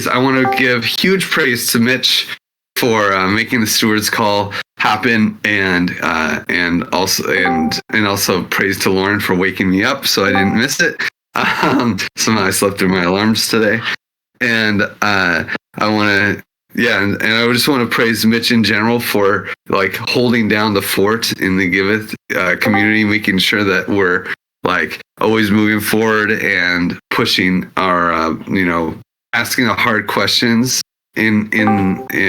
I want to give huge praise to Mitch for making the Stewards call happen, and also praise to Lauren for waking me up so I didn't miss it. Somehow I slept through my alarms today, and I want to. Yeah, and I just want to praise Mitch in general for like holding down the fort in the Giveth community, making sure that we're like always moving forward and pushing our, asking the hard questions in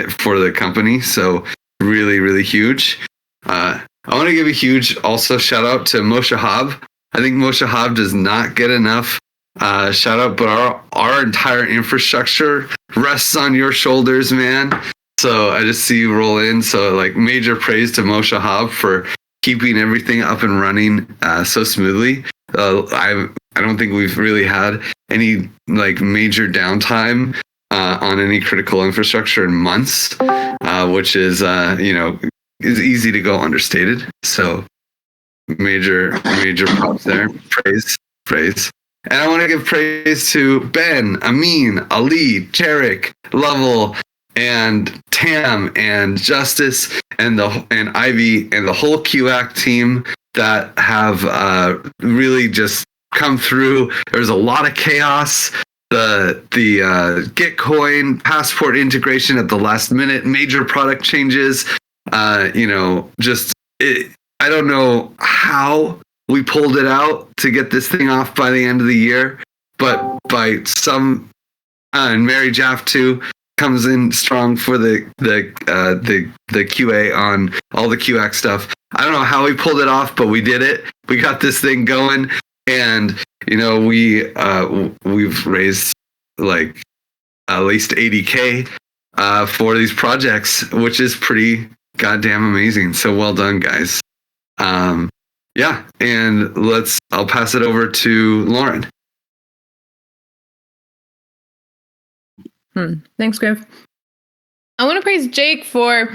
for the company. So really, really huge. I want to give a huge also shout out to Moshe Hab. I think Moshe Hab does not get enough shout out, but our entire infrastructure rests on your shoulders, man. So I just see you roll in. So like major praise to Moshe Hab for keeping everything up and running so smoothly. I don't think we've really had any like major downtime on any critical infrastructure in months, which is is easy to go understated. So major props there. Praise. And I want to give praise to Ben, Amin, Ali, Jarek, Lovell, and Tam, and Justice, and Ivy, and the whole QAC team that have really just come through. There's a lot of chaos. The Gitcoin passport integration at the last minute, major product changes. I don't know how we pulled it out to get this thing off by the end of the year, but by some, and Mary Jaff too comes in strong for the QA on all the QX stuff. I don't know how we pulled it off, but we did it. We got this thing going, and we've raised like at least $80K for these projects, which is pretty goddamn amazing. So well done, guys. Yeah, and I'll pass it over to Lauren. Thanks, Griff. I want to praise Jake for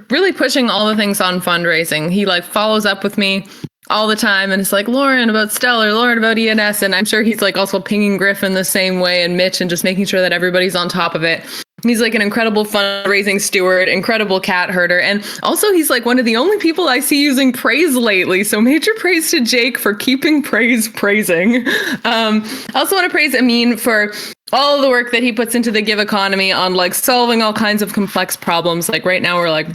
really pushing all the things on fundraising. He like follows up with me all the time, and it's like, Lauren about Stellar, Lauren about ENS, and I'm sure he's like also pinging Griff in the same way, and Mitch, and just making sure that everybody's on top of it. He's like an incredible fundraising steward, incredible cat herder, and also he's like one of the only people I see using praise lately. So major praise to Jake for keeping praising. I also want to praise Amin for all of the work that he puts into the Give economy on like solving all kinds of complex problems. Like right now we're like,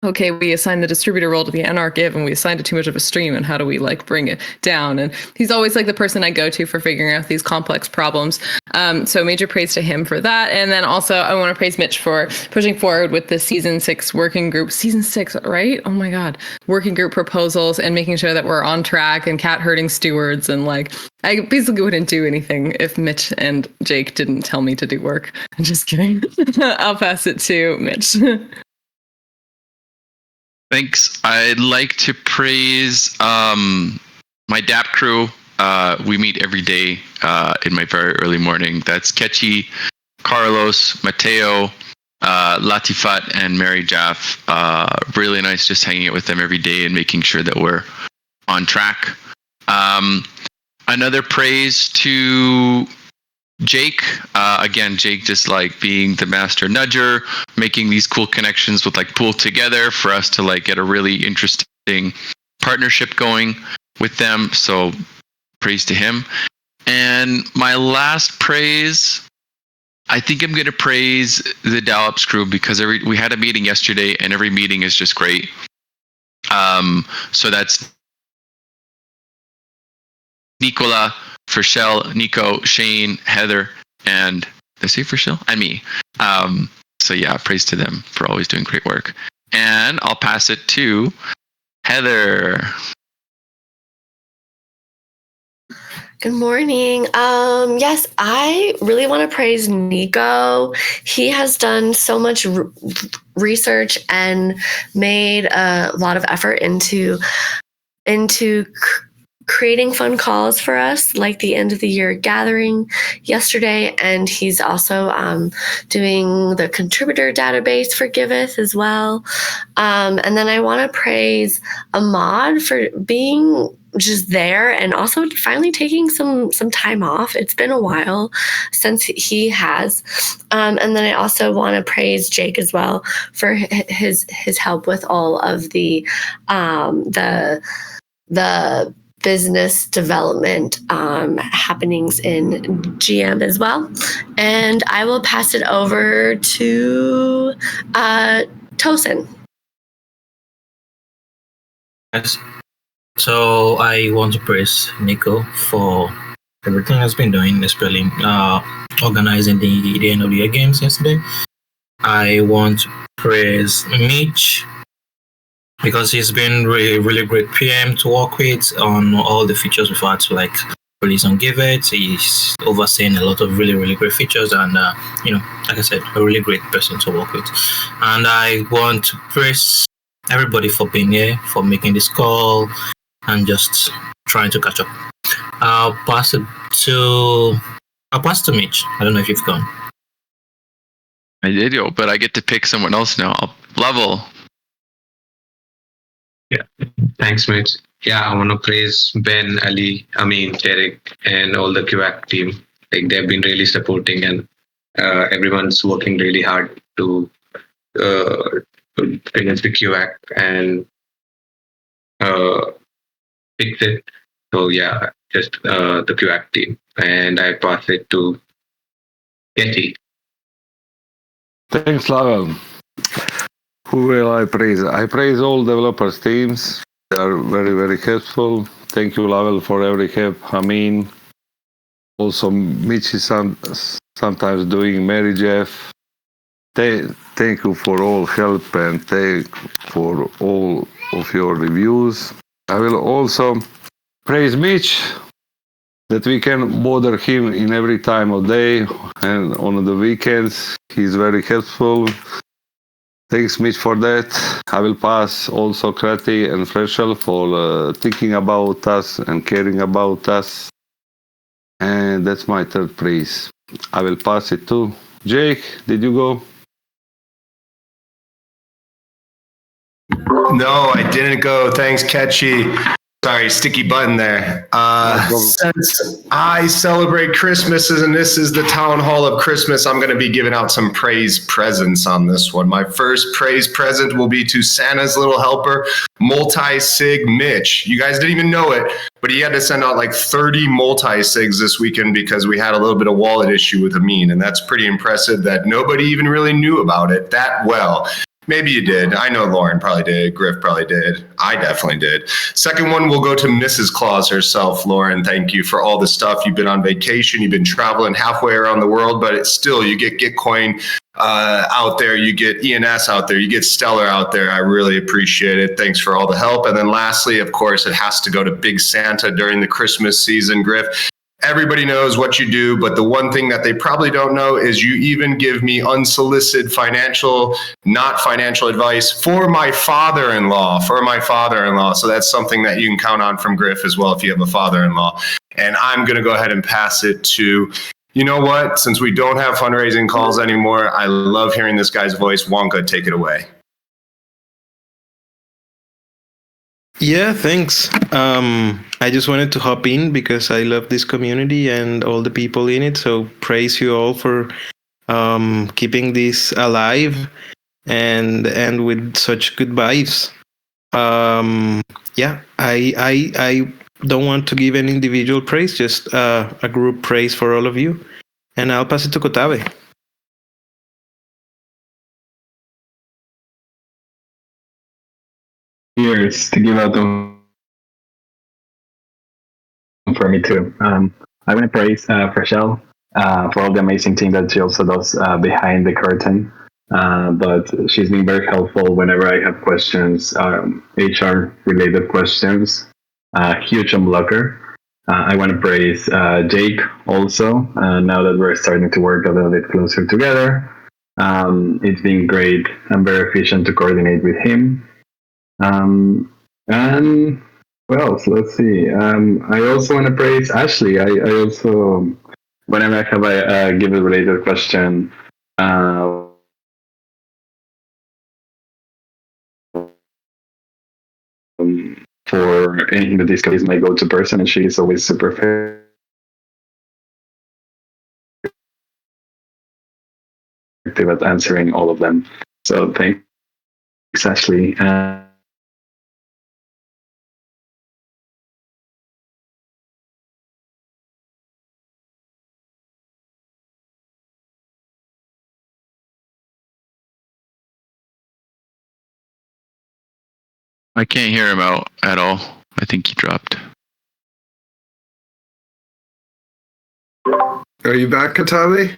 okay, we assigned the distributor role to the NR Give, and we assigned it too much of a stream, and how do we like bring it down? And he's always like the person I go to for figuring out these complex problems. So major praise to him for that. And then also I want to praise Mitch for pushing forward with the season 6 working group, season 6, right? Oh my God, working group proposals, and making sure that we're on track, and cat herding stewards. And like, I basically wouldn't do anything if Mitch and Jake didn't tell me to do work. I'm just kidding. I'll pass it to Mitch. Thanks. I'd like to praise my DAP crew. We meet every day in my very early morning. That's Ketchy, Carlos, Mateo, Latifat, and Mary Jaff. Really nice just hanging out with them every day and making sure that we're on track. Another praise to Jake. Again, Jake just like being the master nudger, making these cool connections with like Pool Together for us to like get a really interesting partnership going with them. So praise to him. And my last praise, I think I'm going to praise the Dallops crew, because we had a meeting yesterday, and every meeting is just great. So that's Nicola, Fershel, Nico, Shane, Heather, and did I say Fershel? And me. So yeah, praise to them for always doing great work. And I'll pass it to Heather. Good morning. Yes, I really want to praise Nico. He has done so much research and made a lot of effort into creating fun calls for us, like the end of the year gathering yesterday. And he's also doing the contributor database for Giveth as well. And then I want to praise Ahmad for being just there, and also finally taking some time off. It's been a while since he has. And then I also want to praise Jake as well for his help with all of the business development happenings in GM as well. And I will pass it over to Tosin. Yes. So I want to praise Nico for everything he's been doing, especially organizing the end of the year games yesterday. I want to praise Mitch because he's been really, really great PM to work with on all the features we've had to like release on Giveth. He's overseeing a lot of really, really great features, and like I said, a really great person to work with. And I want to praise everybody for being here, for making this call, and just trying to catch up. I'll pass to Mitch. I don't know if you've gone. I did, but I get to pick someone else now. Level. Yeah, thanks, Mitch. Yeah, I want to praise Ben, Ali, Amin, Derek, and all the QAC team. Like they've been really supporting, and everyone's working really hard to against the QAC and fix it. So yeah, just the QAC team, and I pass it to Getty. Thanks, Lavel. Who will I praise? I praise all developers teams. They are very, very helpful. Thank you, Lavel, for every help. Also Mitch is sometimes doing Mary Jeff. Thank you for all help and thank for all of your reviews. I will also praise Mitch that we can bother him in every time of day and on the weekends. He's very helpful. Thanks, Mitch, for that. I will pass also Krati and Freshel for thinking about us and caring about us. And that's my third praise. I will pass it to Jake. Did you go? No, I didn't go. Thanks, Catchy. Sorry, sticky button there. Since I celebrate Christmas and this is the town hall of Christmas, I'm going to be giving out some praise presents on this one. My first praise present will be to Santa's little helper, multi-sig Mitch. You guys didn't even know it, but he had to send out like 30 multi-sigs this weekend because we had a little bit of wallet issue with Amin, and that's pretty impressive that nobody even really knew about it that well. Maybe you did. I know Lauren probably did. Griff probably did. I definitely did. Second one will go to Mrs. Claus herself. Lauren, thank you for all the stuff. You've been on vacation. You've been traveling halfway around the world, but it's still, you get Gitcoin out there. You get ENS out there. You get Stellar out there. I really appreciate it. Thanks for all the help. And then lastly, of course, it has to go to Big Santa during the Christmas season. Griff, everybody knows what you do, but the one thing that they probably don't know is you even give me unsolicited not financial advice for my father-in-law. So that's something that you can count on from Griff as well if you have a father-in-law. And I'm going to go ahead and pass it to, you know what? Since we don't have fundraising calls anymore, I love hearing this guy's voice. Wonka, take it away. Yeah, thanks. I just wanted to hop in because I love this community and all the people in it. So praise you all for keeping this alive and with such good vibes. Yeah, I don't want to give an individual praise, just a group praise for all of you. And I'll pass it to Kotabe. Years to give out them for me too. I want to praise Freshel for all the amazing thing that she also does behind the curtain. But she's been very helpful whenever I have questions, HR related questions. Huge unblocker. I want to praise Jake also. Now that we're starting to work a little bit closer together, it's been great and very efficient to coordinate with him. And what else? Let's see. I also want to praise Ashley. I also, whenever I have a Giveth related question, for anything that discusses my go-to person, and she is always super effective at answering all of them. So thanks, Ashley. I can't hear him out at all. I think he dropped. Are you back, Katabe?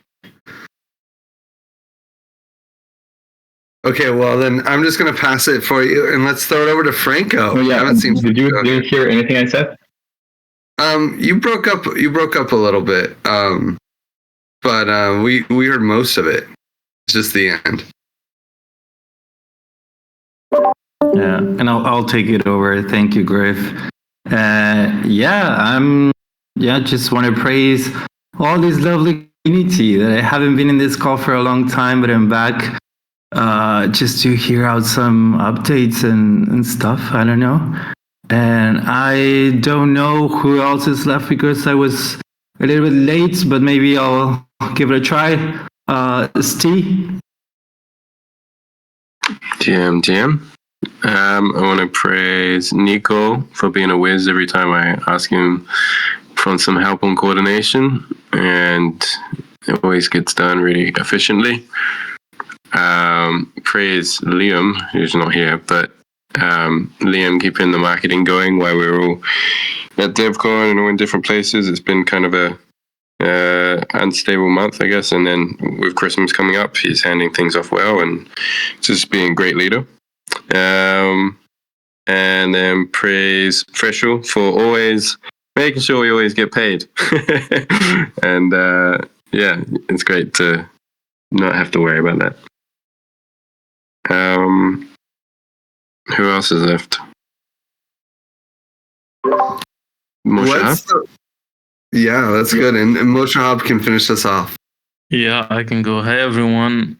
Okay, well then I'm just gonna pass it for you, and let's throw it over to Franco. Oh yeah, did you hear anything I said? You broke up. You broke up a little bit. But we heard most of it. It's just the end. Yeah, and I'll take it over. Thank you, Griff. Just want to praise all this lovely community that I haven't been in this call for a long time, but I'm back just to hear out some updates and stuff. I don't know. And I don't know who else is left because I was a little bit late, but maybe I'll give it a try. Steve? GM. I want to praise Nico for being a whiz every time I ask him for some help on coordination, and it always gets done really efficiently. Praise Liam, who's not here, but Liam keeping the marketing going while we're all at DevCon and all in different places. It's been kind of a unstable month, I guess, and then with Christmas coming up, he's handing things off well and just being a great leader. And then praise Freshel for always making sure we always get paid. And it's great to not have to worry about that. Who else is left? Yeah, that's good. And Moshahab can finish us off. Yeah, I can go. Hey, everyone.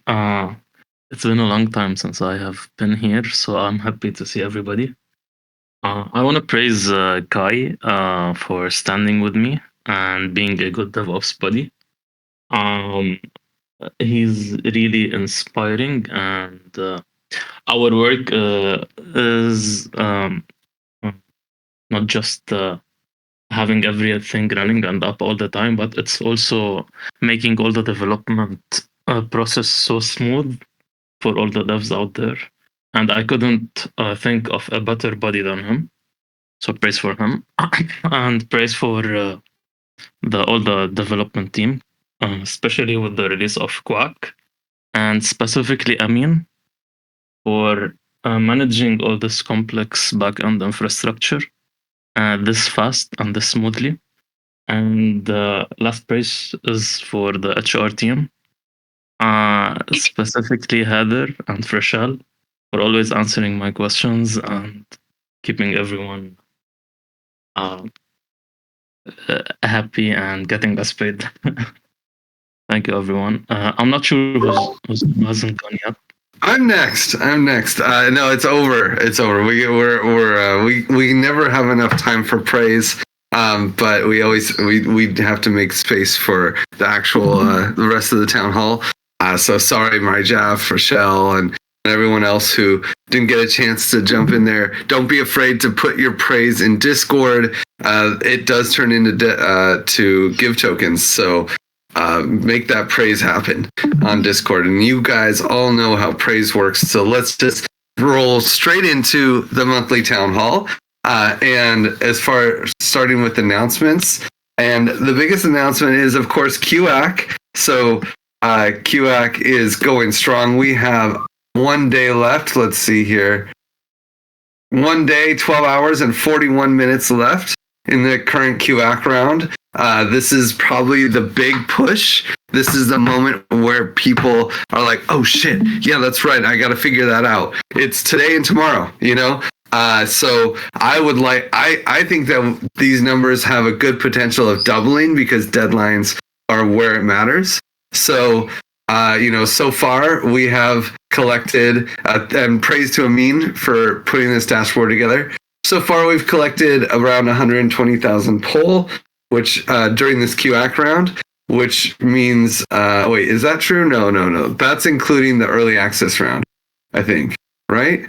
It's been a long time since I have been here, so I'm happy to see everybody. I want to praise Kai for standing with me and being a good DevOps buddy. He's really inspiring, and our work is not just having everything running and up all the time, but it's also making all the development process so smooth for all the devs out there. And I couldn't think of a better buddy than him. So praise for him. And praise for all the development team, especially with the release of Quack, and specifically Amin for managing all this complex backend infrastructure this fast and this smoothly. And last praise is for the HR team, specifically Heather and Freshel, for always answering my questions and keeping everyone happy and getting us paid. Thank you, everyone. I'm not sure who hasn't gone yet. I'm next. No, it's over. We never have enough time for praise. But we have to make space for the actual the rest of the town hall. So sorry, Marjaf, Freshel, and everyone else who didn't get a chance to jump in there. Don't be afraid to put your praise in Discord. It does turn into to give tokens. So make that praise happen on Discord. And you guys all know how praise works. So let's just roll straight into the monthly town hall. And as far starting with announcements, and the biggest announcement is, of course, QAC. So QAC is going strong. We have 1 day left. Let's see here. 1 day, 12 hours, and 41 minutes left in the current QAC round. This is probably the big push. This is the moment where people are like, oh shit, yeah, that's right. I got to figure that out. It's today and tomorrow, you know? So I think that these numbers have a good potential of doubling because deadlines are where it matters. So, so far we have collected, and praise to Amin for putting this dashboard together. so far we've collected around 120,000 poll, which during this QAC round, which means wait, is that true? No. That's including the early access round, I think, right?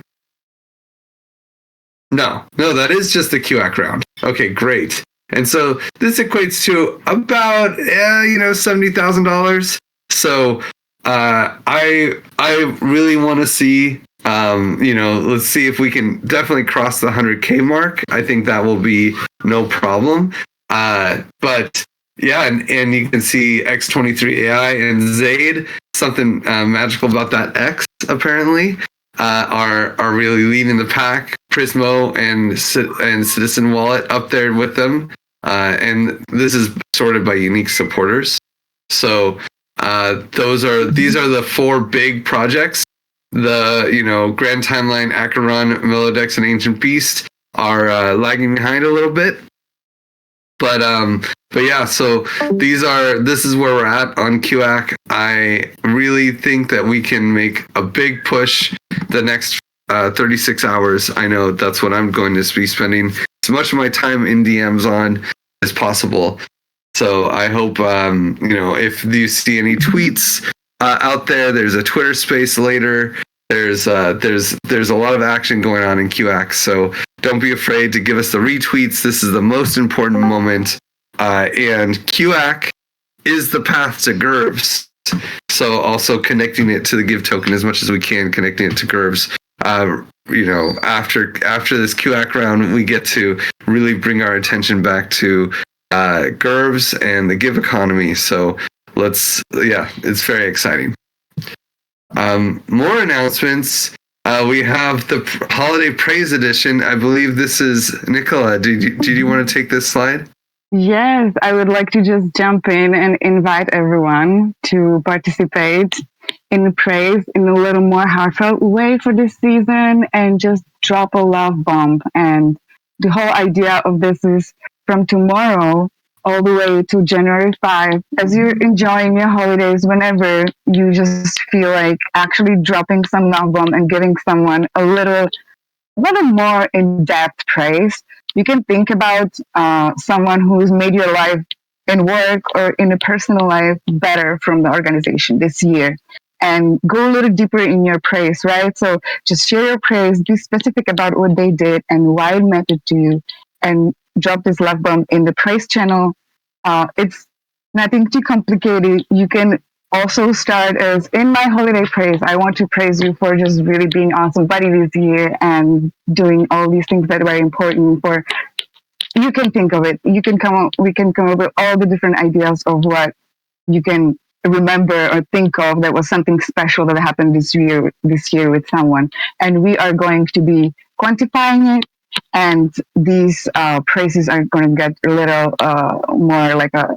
No, that is just the QAC round. Okay, great. And so this equates to about $70,000. So I really want to see let's see if we can definitely cross the 100K mark. I think that will be no problem. But yeah, and you can see X23 AI and Zaid, something magical about that X apparently, are really leading the pack. Prismo and Citizen Wallet up there with them. And this is sorted by unique supporters. So these are the 4 big projects. The Grand Timeline, Acheron, Melodex, and Ancient Beast are lagging behind a little bit. But yeah, so this is where we're at on QAC. I really think that we can make a big push the next 36 hours. I know that's what I'm going to be spending as much of my time in DMs on as possible. So I hope if you see any tweets out there, there's a Twitter space later. There's a lot of action going on in QAC, so don't be afraid to give us the retweets. This is the most important moment, and QAC is the path to GURVs. So also connecting it to the Give token as much as we can, connecting it to GURVs. After this QAC round, we get to really bring our attention back to GURVs and the Give economy. So it's very exciting. More announcements. We have the Holiday Praise Edition. I believe this is Nicola. Did you want to take this slide? Yes, I would like to just jump in and invite everyone to participate in praise in a little more heartfelt way for this season and just drop a love bomb. And the whole idea of this is from tomorrow all the way to January 5, as you're enjoying your holidays, whenever you just feel like actually dropping some love bomb and giving someone a little more in-depth praise, you can think about someone who's made your life in work or in a personal life better from the organization this year, and go a little deeper in your praise, right? So just share your praise, be specific about what they did and why it mattered to you, and drop this love bomb in the praise channel. It's nothing too complicated. You can also start as, in my holiday praise, I want to praise you for just really being awesome buddy this year and doing all these things that were important for. You can think of it. We can come up with all the different ideas of what you can remember or think of that was something special that happened this year with someone. And we are going to be quantifying it. And these praises are going to get a little more like a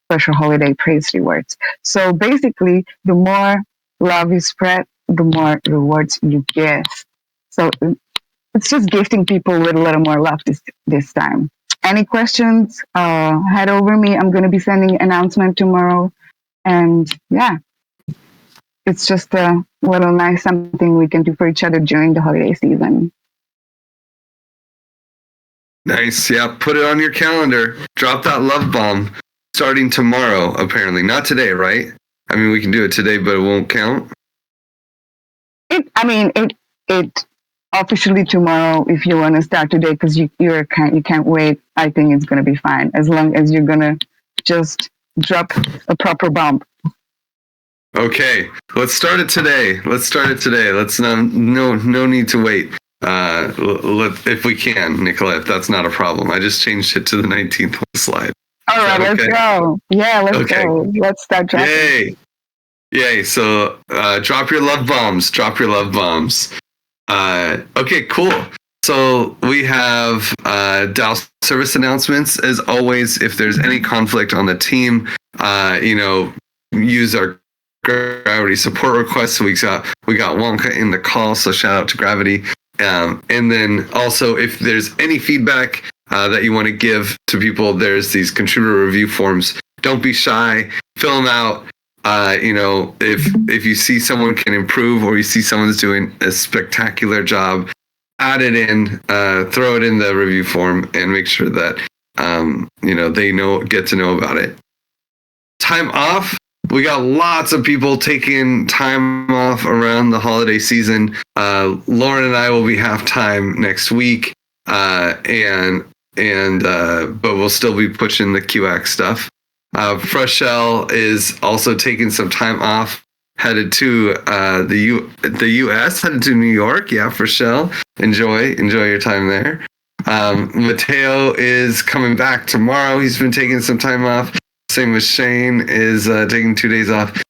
special holiday praise rewards. So basically, the more love you spread, the more rewards you get. So it's just gifting people with a little more love this time. Any questions? Head over me. I'm going to be sending an announcement tomorrow. And yeah, it's just a little nice something we can do for each other during the holiday season. Nice. Yeah, put it on your calendar. Drop that love bomb starting tomorrow, apparently. Not today, right? I mean, we can do it today, but it won't count. It officially tomorrow if you want to start today, because you can't wait. I think it's going to be fine as long as you're going to just drop a proper bomb. Okay, let's start it today. Let's no need to wait. If we can, Nicola, if that's not a problem. I just changed it to the 19th on the slide. All right, let's go. Yeah, let's go. Let's start dropping. Yay. So drop your love bombs. Okay, cool. So we have DAO service announcements. As always, if there's any conflict on the team, use our Gravity support requests. So we got Wonka in the call, so shout out to Gravity. And then also, if there's any feedback that you want to give to people, there's these contributor review forms. Don't be shy. Fill them out. If you see someone can improve or you see someone's doing a spectacular job, add it in, throw it in the review form, and make sure that they get to know about it. Time off. We got lots of people taking time off around the holiday season. Lauren and I will be half-time next week, but we'll still be pushing the QX stuff. Freshell is also taking some time off, headed to the U.S., headed to New York. Yeah, Freshell, enjoy your time there. Mateo is coming back tomorrow. He's been taking some time off. Same with Shane is taking 2 days off.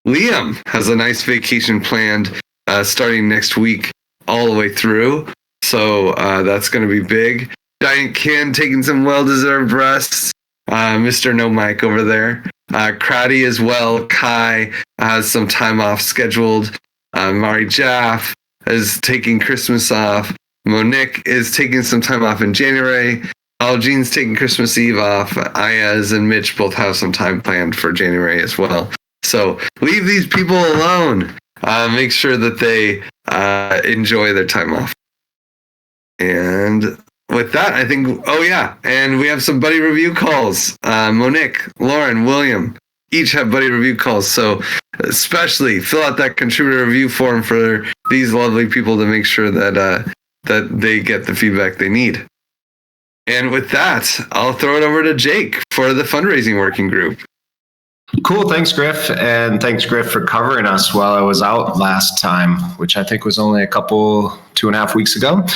Liam has a nice vacation planned starting next week all the way through. So that's going to be big. Giant Ken taking some well-deserved rests. Mr. No Mike over there. Crowdy as well. Kai has some time off scheduled. Mari Jaff is taking Christmas off. Monique is taking some time off in January. Jean's taking Christmas Eve off. Ayaz and Mitch both have some time planned for January as well. So leave these people alone. Make sure that they enjoy their time off. And with that, I think, and we have some buddy review calls. Monique, Lauren, William, each have buddy review calls. So especially fill out that contributor review form for these lovely people to make sure that they get the feedback they need. And with that, I'll throw it over to Jake for the fundraising working group. Cool. Thanks, Griff. And thanks, Griff, for covering us while I was out last time, which I think was only 2.5 weeks ago.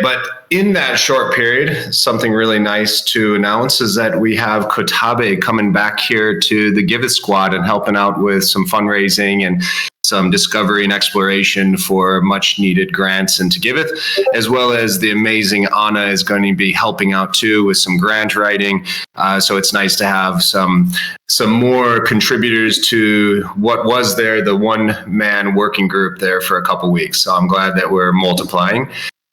But in that short period, something really nice to announce is that we have Kotabe coming back here to the Giveth squad and helping out with some fundraising and some discovery and exploration for much needed grants into Giveth, as well as the amazing Anna is going to be helping out too with some grant writing. So it's nice to have some more contributors to what was the one-man working group there for a couple weeks. So I'm glad that we're multiplying.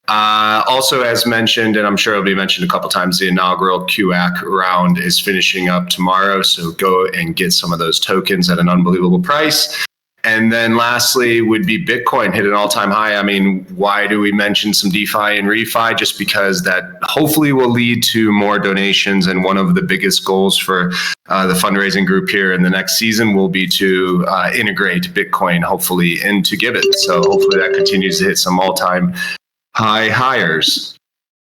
Also, as mentioned, and I'm sure it'll be mentioned a couple times, the inaugural QAC round is finishing up tomorrow. So go and get some of those tokens at an unbelievable price. And then lastly would be Bitcoin hit an all-time high. I mean, why do we mention some DeFi and refi? Just because that hopefully will lead to more donations. And one of the biggest goals for the fundraising group here in the next season will be to integrate Bitcoin, hopefully, into Giveth. So hopefully that continues to hit some all-time high hires.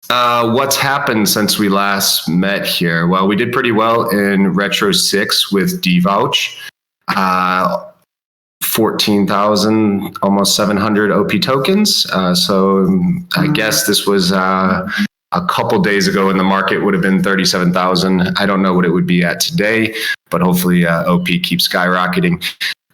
What's happened since we last met here? Well, we did pretty well in Retro 6 with DVouch. 14,000, almost 700 OP tokens. So I guess this was a couple days ago when the market would have been 37,000. I don't know what it would be at today, but hopefully OP keeps skyrocketing.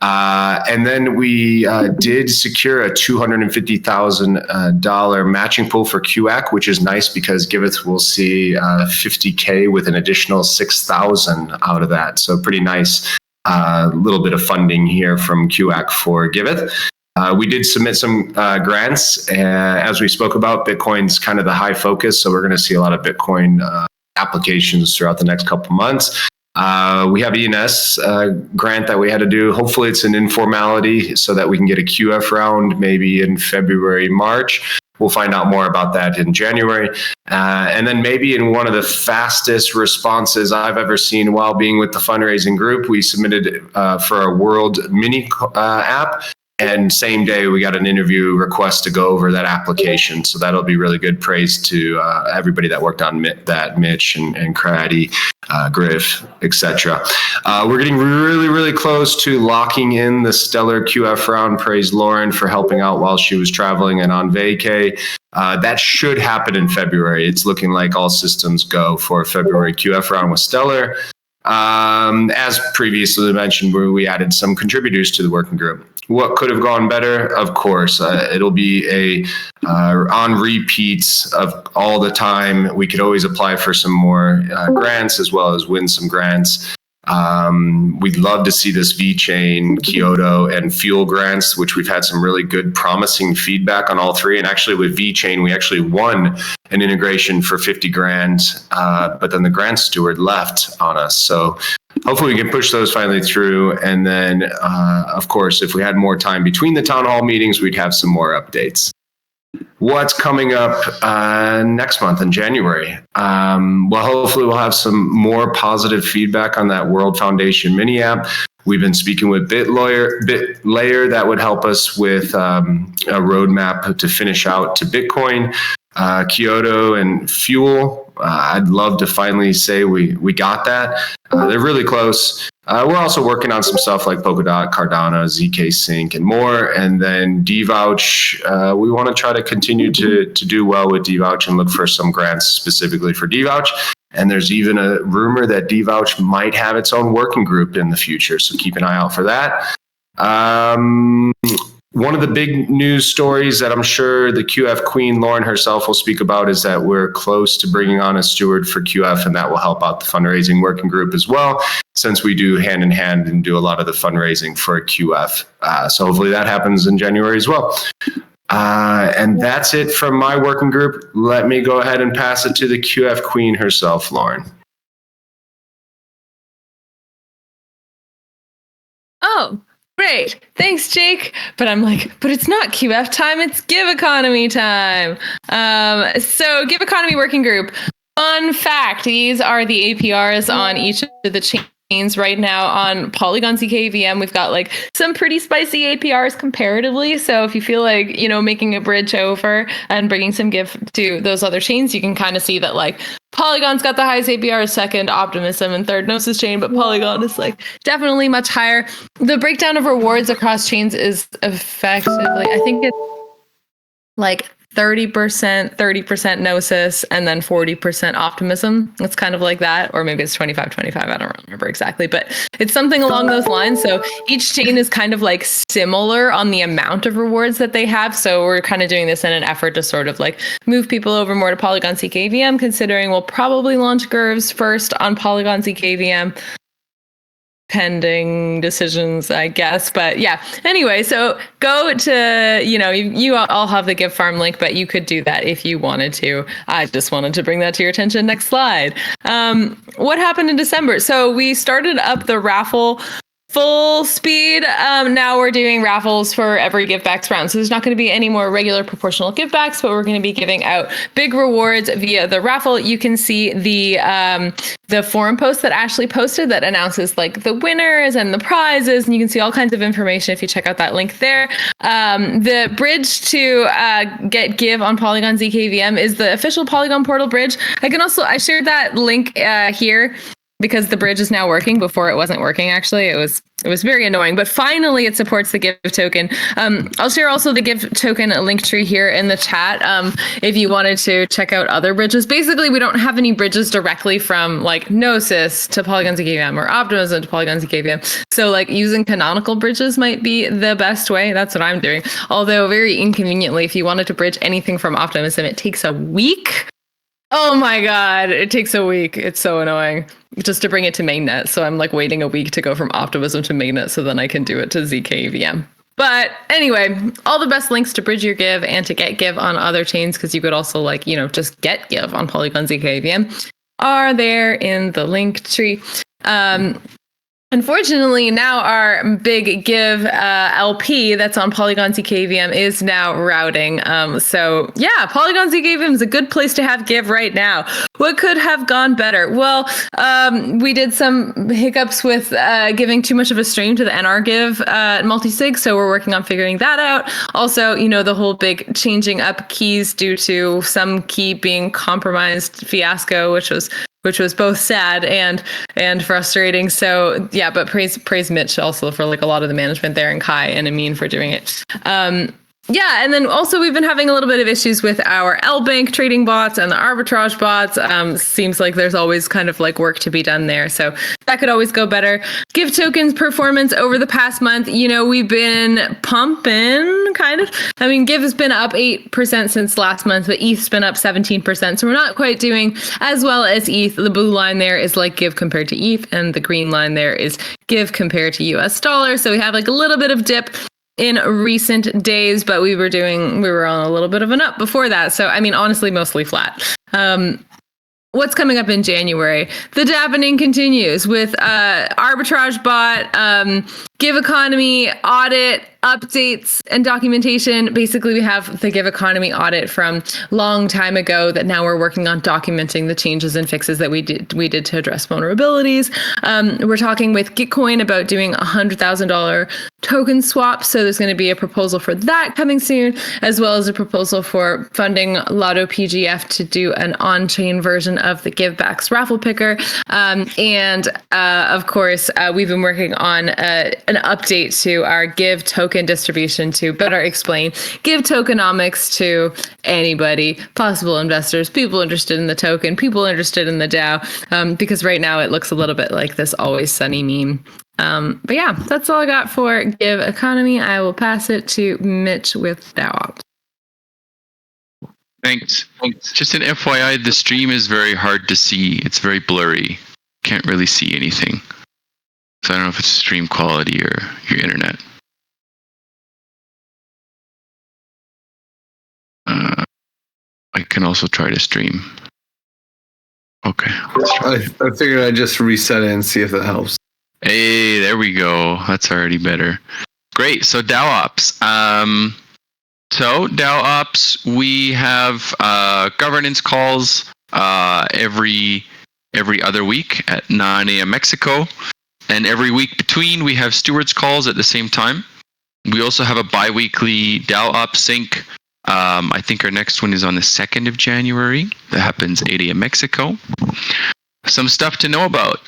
And then we did secure a $250,000 matching pool for QAC, which is nice because Giveth will see 50K with an additional 6,000 out of that. So pretty nice. Little bit of funding here from QAC for Giveth. We did submit some grants. As we spoke about, Bitcoin's kind of the high focus, so we're going to see a lot of Bitcoin applications throughout the next couple months. We have ENS grant that we had to do. Hopefully it's an informality so that we can get a QF round maybe in February, March. We'll find out more about that in January. And then maybe in one of the fastest responses I've ever seen while being with the fundraising group, we submitted for a World Mini app. And same day, we got an interview request to go over that application. So that'll be really good. Praise to everybody that worked on that, Mitch and Craddy, Griff, etc. We're getting really, really close to locking in the Stellar QF round. Praise Lauren for helping out while she was traveling and on vacay. That should happen in February. It's looking like all systems go for February QF round with Stellar. As previously mentioned, we added some contributors to the working group. What could have gone better? Of course, it'll be on repeats of all the time. We could always apply for some more grants as well as win some grants. We'd love to see this VeChain, Kyoto, and Fuel grants, which we've had some really good, promising feedback on all three. And actually with VeChain, we actually won an integration for 50 grand, but then the grant steward left on us. So hopefully we can push those finally through. And then, of course, if we had more time between the town hall meetings, we'd have some more updates. what's coming up next month in January. Well, hopefully we'll have some more positive feedback on that World Foundation mini app. We've been speaking with BitLayer that would help us with a roadmap to finish out to Bitcoin, Kyoto, and Fuel. I'd love to finally say we got that. They're really close. We're also working on some stuff like Polkadot, Cardano, ZK Sync, and more. And then DVouch, we want to try to continue to do well with DVouch and look for some grants specifically for DVouch. And there's even a rumor that DVouch might have its own working group in the future. So keep an eye out for that. One of the big news stories that I'm sure the QF queen, Lauren herself, will speak about is that we're close to bringing on a steward for QF, and that will help out the fundraising working group as well, since we do hand in hand and do a lot of the fundraising for QF. So hopefully that happens in January as well. And that's it from my working group. Let me go ahead and pass it to the QF queen herself, Lauren. Oh, great. Thanks, Jake. But I'm like, but it's not QF time, it's Give Economy time. So Give Economy Working Group. Fun fact, these are the APRs on each of the chains right now on Polygon ZKVM. We've got like some pretty spicy APRs comparatively. So if you feel like, making a bridge over and bringing some Give to those other chains, you can kind of see that like Polygon's got the highest APR, second Optimism, and third Gnosis chain, but Polygon is like definitely much higher. The breakdown of rewards across chains is effectively, I think it's like 30% Gnosis, and then 40% Optimism. It's kind of like that, or maybe it's 25-25. I don't remember exactly, but it's something along those lines. So each chain is kind of like similar on the amount of rewards that they have. So we're kind of doing this in an effort to sort of like move people over more to Polygon ZKVM, considering we'll probably launch Giveth first on Polygon ZKVM. Pending decisions, I guess. But yeah, anyway, so go to, you all have the Give Farm link, but you could do that if you wanted to. I just wanted to bring that to your attention. Next slide. What happened in December? So we started up the raffle full speed. Now we're doing raffles for every givebacks round. So there's not going to be any more regular proportional givebacks, but we're going to be giving out big rewards via the raffle. You can see the forum post that Ashley posted that announces like the winners and the prizes, and you can see all kinds of information if you check out that link there. The bridge to get Give on Polygon ZKVM is the official Polygon portal bridge. I shared that link here, because the bridge is now working. Before it wasn't working, actually. It was very annoying, but finally it supports the Give token. I'll share also the Give token link tree here in the chat if you wanted to check out other bridges. Basically, we don't have any bridges directly from like Gnosis to Polygon ZKVM or Optimism to Polygon ZKVM. So like using canonical bridges might be the best way. That's what I'm doing. Although very inconveniently, if you wanted to bridge anything from Optimism, it takes a week. Oh my God, it takes a week. It's so annoying just to bring it to mainnet. So I'm like waiting a week to go from Optimism to mainnet so then I can do it to ZKVM. But anyway, all the best links to bridge your Give and to get Give on other chains, because you could also like, just get Give on Polygon ZKVM, are there in the link tree. Unfortunately, now our big Give LP that's on Polygon ZKVM is now routing. So yeah, Polygon ZKVM is a good place to have Give right now. What could have gone better? Well, we did some hiccups with giving too much of a stream to the NR Give multisig, so we're working on figuring that out. Also, the whole big changing up keys due to some key being compromised fiasco, which was both sad and frustrating. So yeah, but praise Mitch also for like a lot of the management there, and Kai and Amin for doing it. Yeah, and then also we've been having a little bit of issues with our L-Bank trading bots and the arbitrage bots. Seems like there's always kind of like work to be done there. So that could always go better. Give tokens performance over the past month. We've been pumping kind of. I mean, Give has been up 8% since last month, but ETH's been up 17%. So we're not quite doing as well as ETH. The blue line there is like Give compared to ETH, and the green line there is Give compared to US dollar. So we have like a little bit of dip in recent days, but we were on a little bit of an up before that. So, I mean, honestly, mostly flat. What's coming up in January? The dappening continues with arbitrage bot Give economy audit updates and documentation. Basically, we have the Give economy audit from long time ago that now we're working on documenting the changes and fixes that we did to address vulnerabilities. We're talking with Gitcoin about doing $100,000 token swap. So there's going to be a proposal for that coming soon, as well as a proposal for funding Lotto PGF to do an on-chain version of the GiveBacks raffle picker. Of course, we've been working on an update to our Give token distribution to better explain Give tokenomics to anybody, possible investors, people interested in the token, people interested in the DAO, because right now it looks a little bit like this Always Sunny meme. But yeah, that's all I got for Give economy. I will pass it to Mitch with DAO Ops. Thanks. Just an FYI, the stream is very hard to see. It's very blurry. Can't really see anything. So I don't know if it's stream quality or your internet. I can also try to stream. Okay. I figured I'd just reset it and see if that helps. Hey, there we go. That's already better. Great. So DAO Ops. DAO Ops, we have governance calls every other week at 9 a.m. Mexico. And every week between, we have stewards calls at the same time. We also have a bi-weekly DAO Ops sync. I think our next one is on the 2nd of January. That happens 8 a.m. Mexico. Some stuff to know about.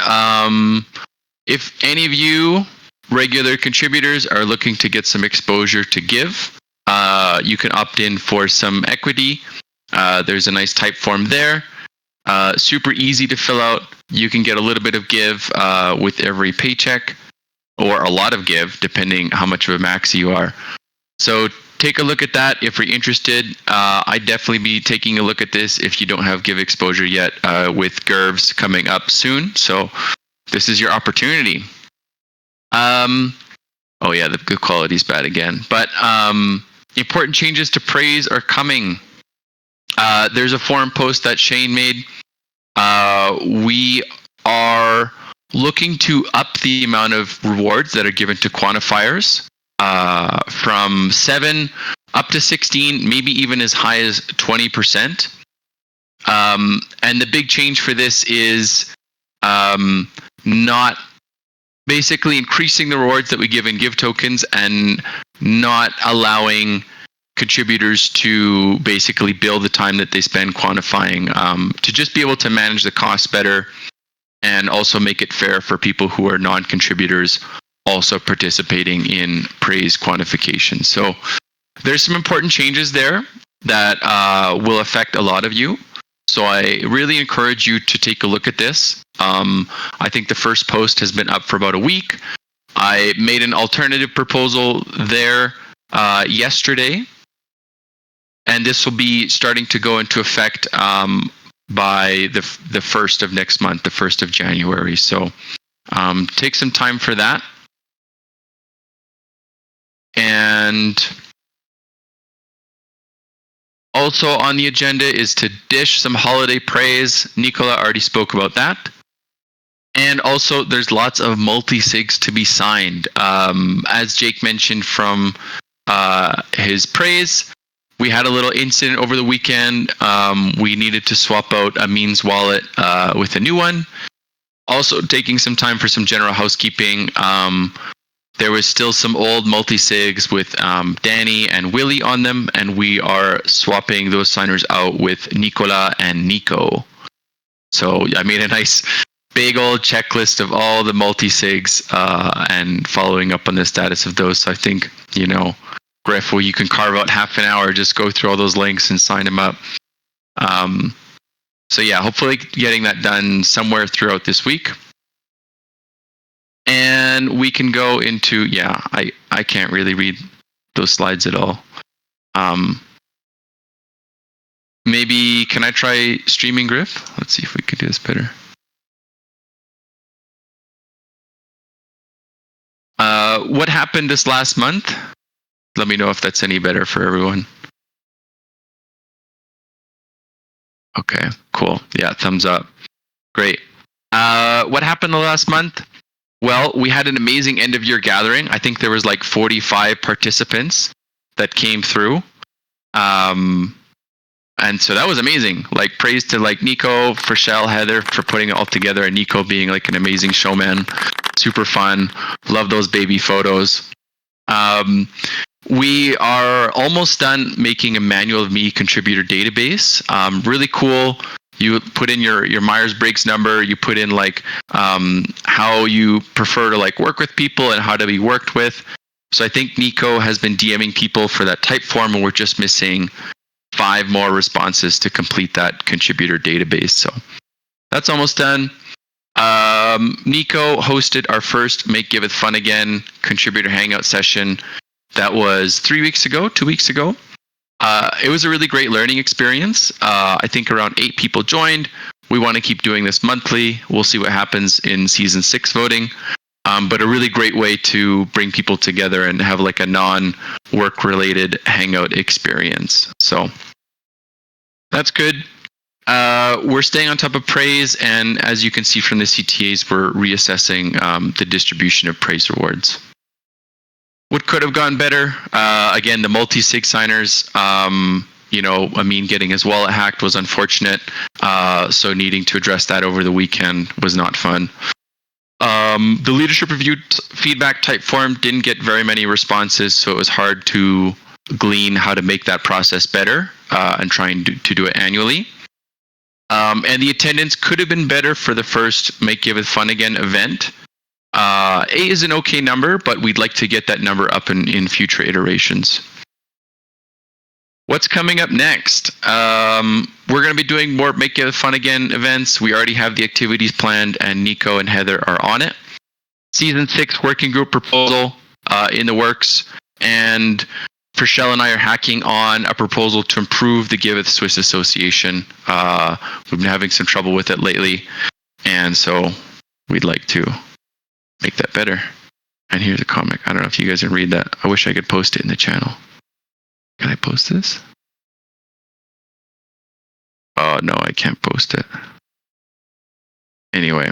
If any of you regular contributors are looking to get some exposure to Give, you can opt in for some equity. There's a nice type form there. Super easy to fill out. You can get a little bit of Give with every paycheck, or a lot of Give, depending how much of a maxi you are. So take a look at that if you're interested. I'd definitely be taking a look at this if you don't have Give exposure yet, with GERVs coming up soon. So this is your opportunity. Oh yeah, the good quality is bad again. But important changes to Praise are coming. There's a forum post that Shane made. We are looking to up the amount of rewards that are given to quantifiers from 7 up to 16, maybe even as high as 20%. And the big change for this is not basically increasing the rewards that we give in Give tokens and not allowing contributors to basically bill the time that they spend quantifying, to just be able to manage the costs better and also make it fair for people who are non-contributors also participating in Praise quantification. So there's some important changes there that will affect a lot of you. So I really encourage you to take a look at this. I think the first post has been up for about a week. I made an alternative proposal there yesterday, and this will be starting to go into effect by the 1st of next month, the 1st of January. So take some time for that. And also on the agenda is to dish some holiday praise. Nicola already spoke about that. And also there's lots of multi-sigs to be signed. As Jake mentioned from his praise, we had a little incident over the weekend. We needed to swap out a Means wallet with a new one. Also taking some time for some general housekeeping. There was still some old multi-sigs with Danny and Willie on them, and we are swapping those signers out with Nicola and Nico. So I made a nice big old checklist of all the multi-sigs and following up on the status of those. So I think, Griff, well, you can carve out half an hour, just go through all those links and sign them up. So yeah, hopefully getting that done somewhere throughout this week. And we can go into, I can't really read those slides at all. Maybe, can I try streaming Griff? Let's see if we can do this better. What happened this last month? Let me know if that's any better for everyone. Okay, cool. Yeah, thumbs up. Great. What happened the last month? Well, we had an amazing end of year gathering. I think there was like 45 participants that came through. And so that was amazing. Like, praise to like Nico, Frashelle, Heather for putting it all together, and Nico being like an amazing showman. Super fun. Love those baby photos. We are almost done making a manual of me contributor database. Really cool. You put in your Myers-Briggs number. You put in like how you prefer to like work with people and how to be worked with. So I think Nico has been DMing people for that type form, and we're just missing 5 more responses to complete that contributor database. So that's almost done. Nico hosted our first Make Giveth Fun Again contributor hangout session. That was 2 weeks ago. It was a really great learning experience. I think around 8 people joined. We want to keep doing this monthly. We'll see what happens in season 6 voting. But a really great way to bring people together and have like a non-work related hangout experience. So that's good. We're staying on top of praise, and as you can see from the CTAs, we're reassessing the distribution of praise rewards. What could have gone better? Again, the multi-sig signers, Amin getting his wallet hacked was unfortunate. So needing to address that over the weekend was not fun. The leadership review feedback type form didn't get very many responses, so it was hard to glean how to make that process better and trying to do it annually. And the attendance could have been better for the first Make Giveth Fun Again event. 8 is an okay number, but we'd like to get that number up in future iterations. What's coming up next? We're going to be doing more Make Giveth Fun Again events. We already have the activities planned, and Nico and Heather are on it. Season 6 working group proposal in the works, and Frashelle and I are hacking on a proposal to improve the Giveth Swiss Association. We've been having some trouble with it lately, and so we'd like to make that better. And here's a comic. I don't know if you guys can read that. I wish I could post it in the channel. Can I post this? Oh, no, I can't post it. Anyway,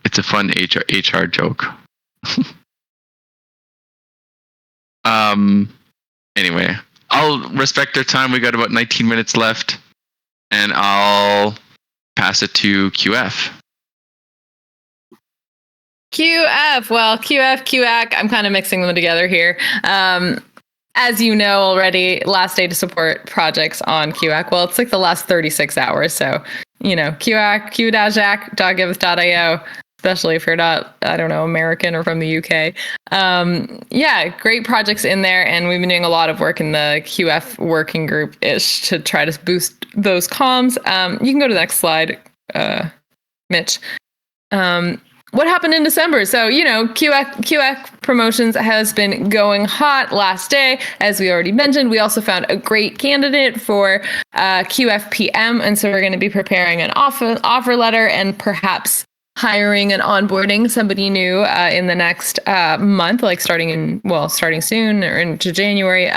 it's a fun HR joke. Anyway, I'll respect their time. We got about 19 minutes left, and I'll pass it to QF. Well, QF, I'm kind of mixing them together here. As you know already, last day to support projects on QAC. Well, it's like the last 36 hours. So, QAC, q-ack.giveth.io, especially if you're not, American or from the UK. Great projects in there. And we've been doing a lot of work in the QF working group-ish to try to boost those comms. You can go to the next slide, Mitch. What happened in December? So, QF Promotions has been going hot last day. As we already mentioned, we also found a great candidate for QFPM. And so we're going to be preparing an offer letter and perhaps hiring and onboarding somebody new in the next month, like starting soon or into January.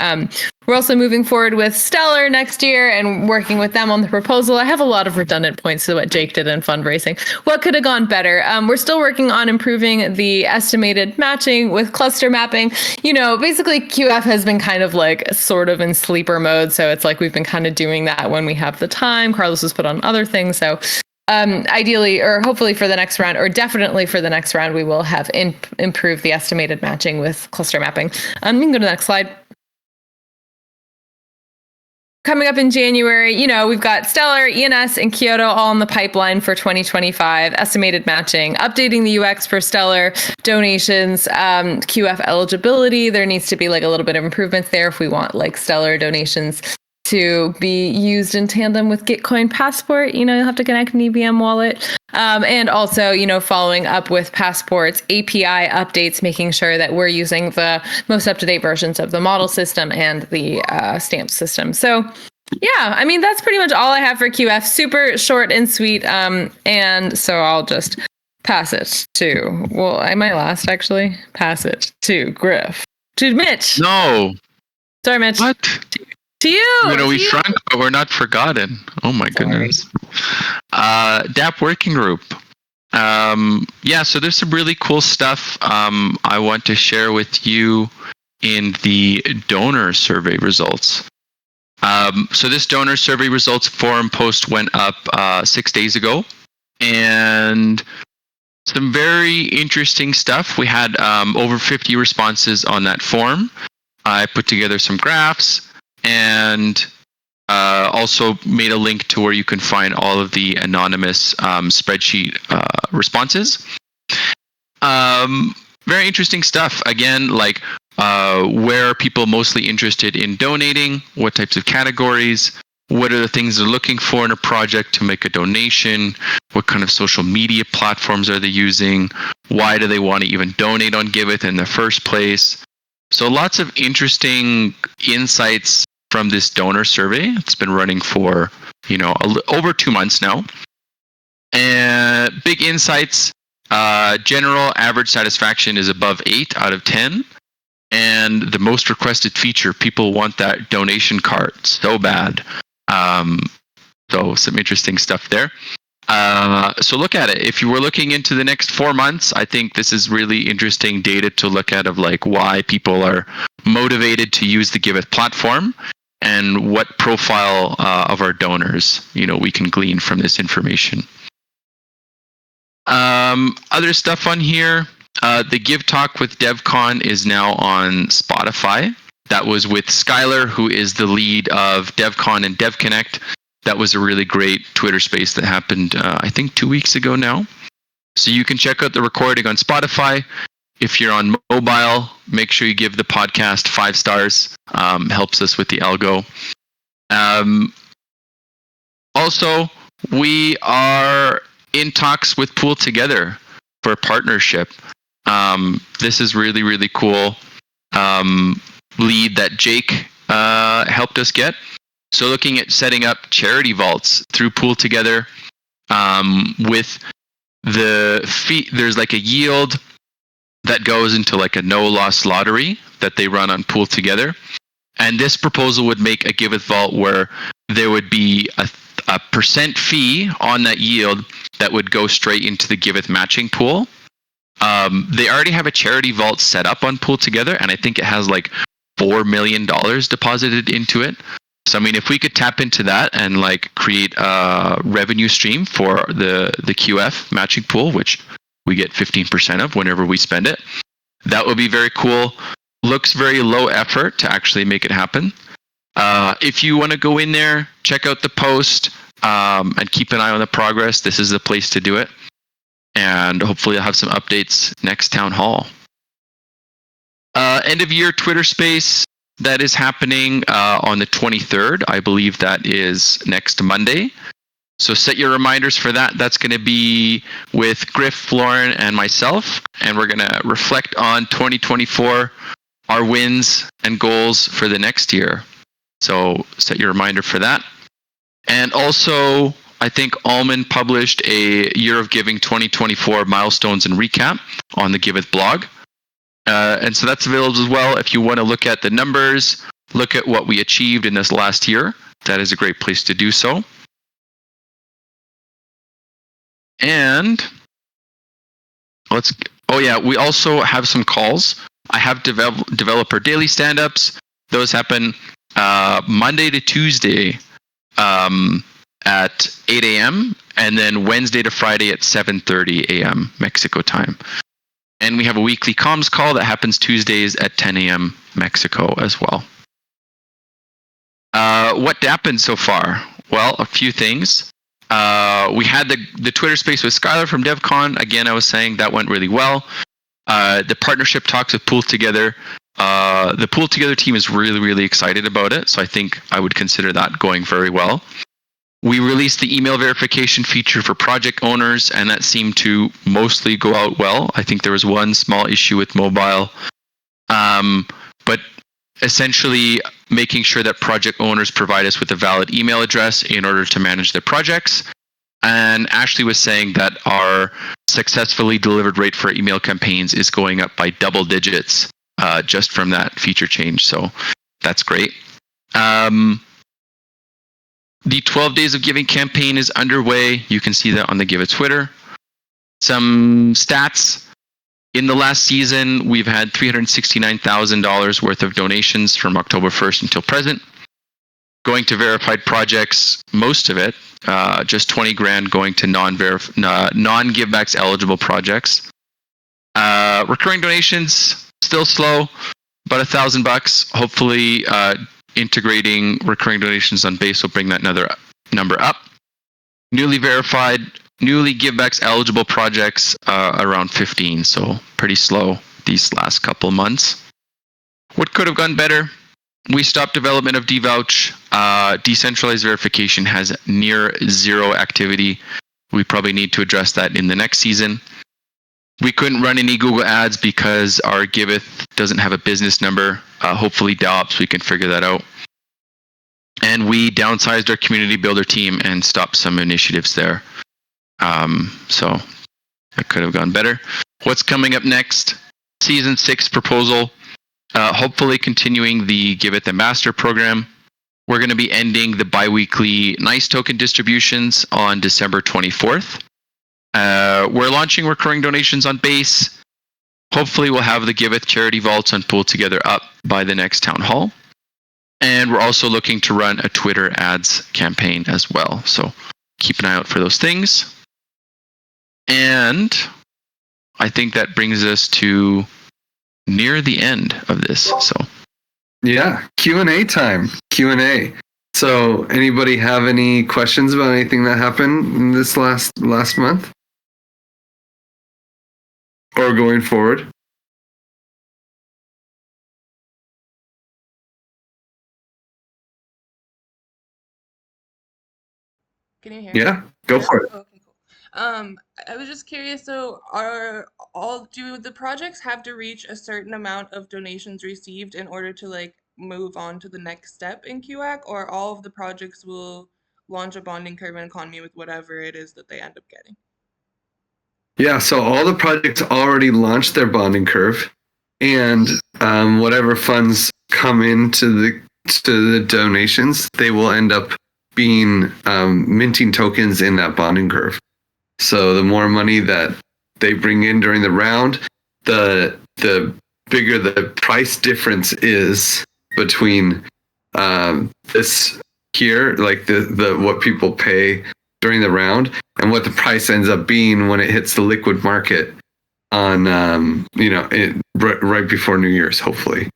We're also moving forward with Stellar next year and working with them on the proposal. I have a lot of redundant points to what Jake did in fundraising. What could have gone better? We're still working on improving the estimated matching with cluster mapping. Basically QF has been kind of like sort of in sleeper mode. So it's like we've been kind of doing that when we have the time. Carlos has put on other things. So ideally, or hopefully for the next round, or definitely for the next round, we will have improved the estimated matching with cluster mapping. You can go to the next slide. Coming up in January, we've got Stellar, ENS, and Kyoto all in the pipeline for 2025. Estimated matching, updating the UX for Stellar, donations, QF eligibility. There needs to be like a little bit of improvements there if we want like Stellar donations to be used in tandem with Gitcoin Passport. You'll have to connect an EVM wallet. And also, following up with Passport's API updates, making sure that we're using the most up-to-date versions of the model system and the stamp system. So, that's pretty much all I have for QF. Super short and sweet. And so I'll just pass it to, I might last actually. Pass it to Griff. To Mitch. No. Sorry, Mitch. What? To you. We shrunk, but we're not forgotten. Oh my goodness. DAP working group. So there's some really cool stuff I want to share with you in the donor survey results. So this donor survey results forum post went up 6 days ago, and some very interesting stuff. We had over 50 responses on that form. I put together some graphs and also made a link to where you can find all of the anonymous spreadsheet responses. Very interesting stuff. Again, like where are people mostly interested in donating? What types of categories? What are the things they're looking for in a project to make a donation? What kind of social media platforms are they using? Why do they want to even donate on Giveth in the first place? So lots of interesting insights from this donor survey. It's been running for, over 2 months now. And big insights, general average satisfaction is above 8 out of 10. And the most requested feature, people want that donation card so bad. So some interesting stuff there. So look at it. If you were looking into the next 4 months, I think this is really interesting data to look at of like why people are motivated to use the Giveth platform and what profile of our donors, we can glean from this information. Other stuff on here, the Give Talk with DevCon is now on Spotify. That was with Skylar, who is the lead of DevCon and DevConnect. That was a really great Twitter space that happened, I think 2 weeks ago now. So you can check out the recording on Spotify. If you're on mobile, make sure you give the podcast 5 stars. Helps us with the algo. Also, we are in talks with Pool Together for a partnership. This is really, really cool. Lead that Jake helped us get. So looking at setting up charity vaults through Pool Together with the fee, there's like a yield that goes into like a no loss lottery that they run on Pool Together. And this proposal would make a Giveth vault where there would be a percent fee on that yield that would go straight into the Giveth matching pool. They already have a charity vault set up on Pool Together, and I think it has like $4 million deposited into it. So I mean, if we could tap into that and like create a revenue stream for the QF matching pool, which we get 15% of whenever we spend it, that would be very cool. Looks very low effort to actually make it happen. If you want to go in there, check out the post and keep an eye on the progress. This is the place to do it. And hopefully I'll have some updates next town hall. End of year Twitter space that is happening on the 23rd. I believe that is next Monday. So set your reminders for that. That's going to be with Griff, Lauren, and myself. And we're going to reflect on 2024, our wins and goals for the next year. So set your reminder for that. And also, I think Almond published a Year of Giving 2024 milestones and recap on the Giveth blog. And so that's available as well. If you want to look at the numbers, look at what we achieved in this last year, that is a great place to do so. And we also have some calls. I have developer daily stand-ups. Those happen Monday to Tuesday at 8 a.m. and then Wednesday to Friday at 7:30 a.m. Mexico time. And we have a weekly comms call that happens Tuesdays at 10 a.m. Mexico as well. What happened so far? Well, a few things. We had the Twitter space with Skylar from DevCon. Again, I was saying that went really well. The partnership talks with Pool Together. The Pool Together team is really, really excited about it. So I think I would consider that going very well. We released the email verification feature for project owners, and that seemed to mostly go out well. I think there was one small issue with mobile. But essentially making sure that project owners provide us with a valid email address in order to manage their projects. And Ashley was saying that our successfully delivered rate for email campaigns is going up by double digits just from that feature change. So that's great. The 12 Days of Giving campaign is underway. You can see that on the Giveth Twitter. Some stats. In the last season, we've had $369,000 worth of donations from October 1st until present. Going to verified projects, most of it, just 20 grand going to non-givebacks eligible projects. Recurring donations, still slow, about $1,000. Hopefully, integrating recurring donations on base will bring that number up. Newly verified, newly givebacks eligible projects, around 15, so pretty slow these last couple months. What could have gone better? We stopped development of devouch. Decentralized verification has near zero activity. We probably need to address that in the next season. We couldn't run any Google ads because our Giveth doesn't have a business number. Hopefully DevOps, we can figure that out. And we downsized our community builder team and stopped some initiatives there. So that could have gone better. What's coming up next? Season 6 proposal. Hopefully continuing the Giveth Ambassador program. We're going to be ending the bi-weekly NICE token distributions on December 24th. We're launching recurring donations on base. Hopefully we'll have the Giveth charity vaults on Pull Together up by the next town hall. And we're also looking to run a Twitter ads campaign as well. So keep an eye out for those things. And I think that brings us to near the end of this. So yeah, Q&A time. Q&A. So anybody have any questions about anything that happened in this last month? Or going forward? Can you hear me? Yeah, go for it. Okay, cool. I was just curious, so do the projects have to reach a certain amount of donations received in order to like move on to the next step in QAC, or all of the projects will launch a bonding curve and economy with whatever it is that they end up getting? Yeah, so all the projects already launched their bonding curve, and whatever funds come into the donations, they will end up being minting tokens in that bonding curve. So the more money that they bring in during the round, the bigger the price difference is between this here, like the what people pay during the round, and what the price ends up being when it hits the liquid market on right before New Year's, hopefully.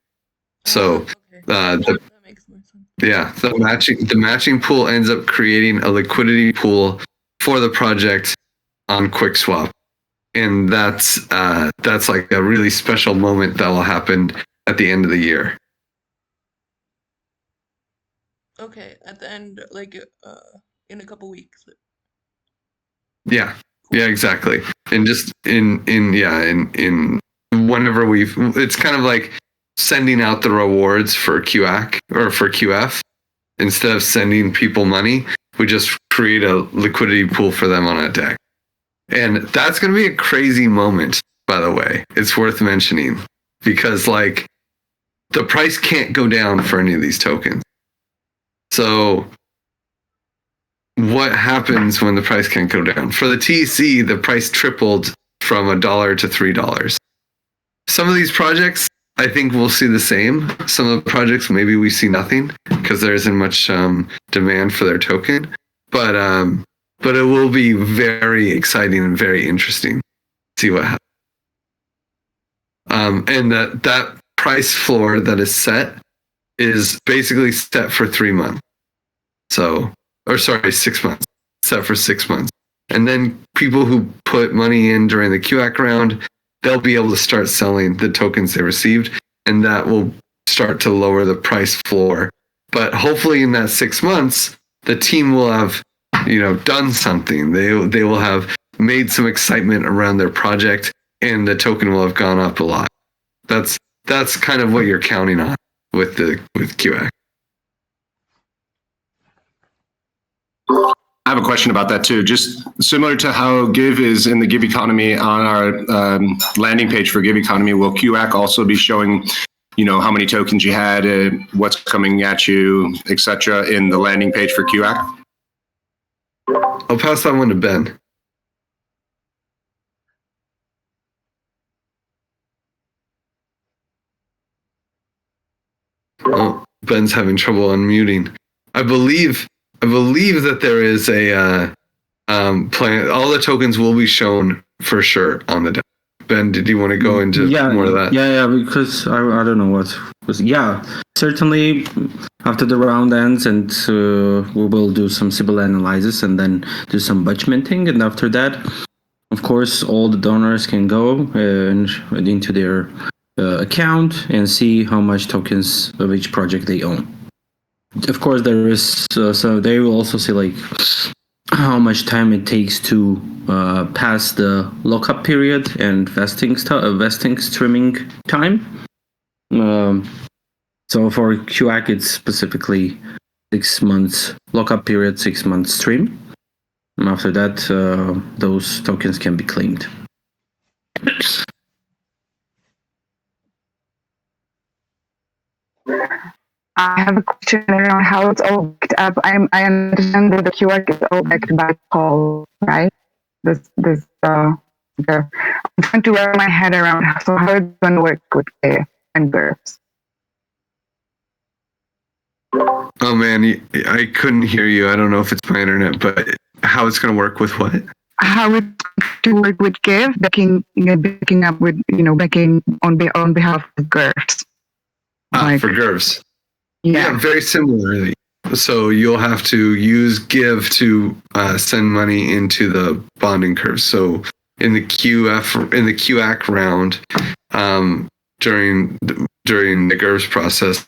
So that makes more sense. Yeah, the matching pool ends up creating a liquidity pool for the project on QuickSwap, and that's like a really special moment that will happen at the end of the year. Okay, at the end, like in a couple weeks. Yeah, exactly. And just in whenever it's kind of like sending out the rewards for QAC or for QF. Instead of sending people money, we just create a liquidity pool for them on a deck. And that's going to be a crazy moment, by the way. It's worth mentioning because like the price can't go down for any of these tokens. So what happens when the price can't go down? For the TEC, the price tripled from $1 to $3. Some of these projects, I think we'll see the same. Some of the projects, maybe we see nothing because there isn't much demand for their token. But it will be very exciting and very interesting to see what happens. And that price floor that is set is basically set for 3 months. 6 months. Set for 6 months. And then people who put money in during the QAC round, they'll be able to start selling the tokens they received, and that will start to lower the price floor. But hopefully in that 6 months, the team will have, done something. They will have made some excitement around their project, and the token will have gone up a lot. That's kind of what you're counting on with QAC. I have a question about that too. Just similar to how Give is in the Give economy on our landing page for Give economy, will QAC also be showing, how many tokens you had, what's coming at you, etc., in the landing page for QAC? I'll pass that one to Ben. Oh, Ben's having trouble unmuting. I believe that there is a plan. All the tokens will be shown for sure on the deck. Ben, did you want to go into more of that? Yeah, because I don't know what was. Yeah, certainly after the round ends, and we will do some Sybil analysis and then do some budgeting, and after that, of course, all the donors can go into their account and see how much tokens of each project they own. Of course, there is so they will also see like how much time it takes to pass the lockup period and vesting streaming time. So for QAC, it's specifically 6 months lockup period, 6 months stream. And after that, those tokens can be claimed. I have a question around how it's all backed up. I understand that the QAC is all backed by call, right? I'm trying to wrap my head around how it's going to work with Giveth and GURPS. Oh man, I couldn't hear you. I don't know if it's my internet, but how it's going to work with what? How it's to work with Giveth, backing up with backing on behalf of GURPS. For GURPS. Yeah, very similarly. So you'll have to use Give to send money into the bonding curve. So in the QAC round, during the GURPS process,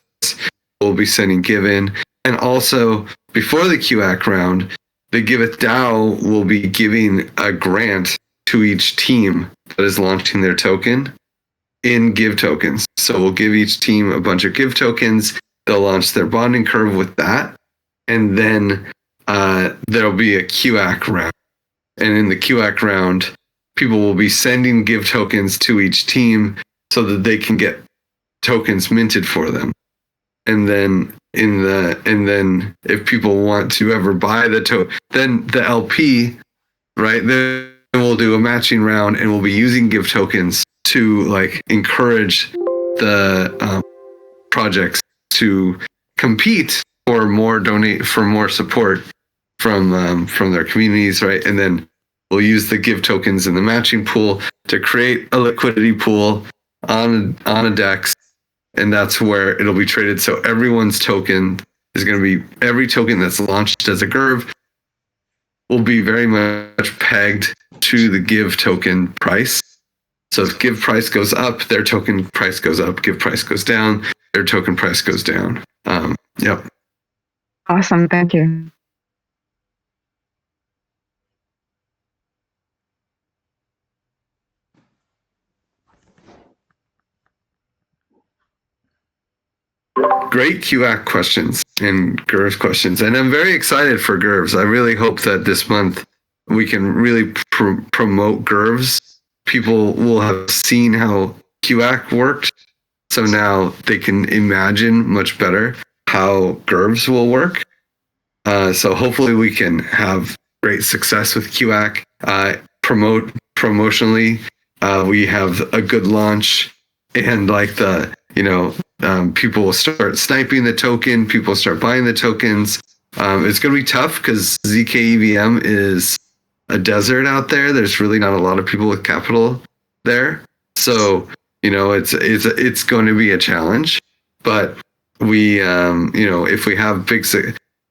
we'll be sending Give in, and also before the QAC round, the Giveth DAO will be giving a grant to each team that is launching their token in Give tokens. So we'll give each team a bunch of Give tokens. They'll launch their bonding curve with that, and then there'll be a QAC round. And in the QAC round, people will be sending Give tokens to each team so that they can get tokens minted for them. And then if people want to ever buy the then the LP, right? Then we'll do a matching round, and we'll be using Give tokens to like encourage the projects to compete for more support from their communities, right? And then we'll use the Give tokens in the matching pool to create a liquidity pool on a DEX, and that's where it'll be traded. So everyone's token is going to be, every token that's launched as a GURV will be very much pegged to the Give token price. So if Give price goes up, their token price goes up. Give price goes down, their token price goes down. Yep. Awesome. Thank you. Great QAC questions and GURVS questions. And I'm very excited for GURVS. I really hope that this month we can really promote GURVS. People will have seen how QAC worked, so now they can imagine much better how GURVS will work. So hopefully we can have great success with QAC. Promotionally, we have a good launch, and like people will start sniping the token. People start buying the tokens. It's going to be tough because ZK EVM is a desert out there. There's really not a lot of people with capital there. So, it's going to be a challenge, but we, if we have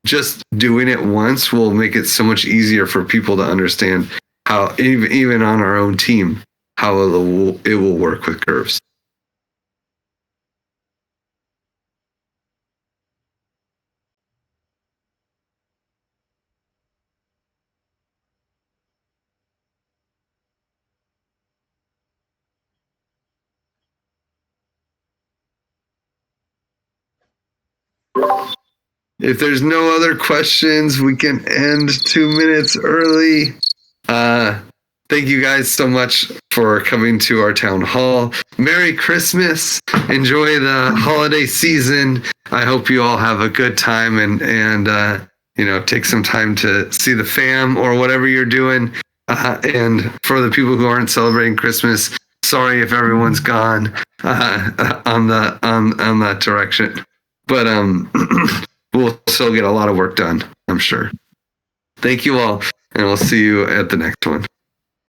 just doing it once will make it so much easier for people to understand how, even on our own team, how it will work with GURVS. If there's no other questions, we can end 2 minutes early. Thank you guys so much for coming to our town hall. Merry Christmas. Enjoy the holiday season. I hope you all have a good time and take some time to see the fam or whatever you're doing. And for the people who aren't celebrating Christmas, sorry if everyone's gone on that direction. but we'll still get a lot of work done, I'm sure. Thank you all, and I'll see you at the next one.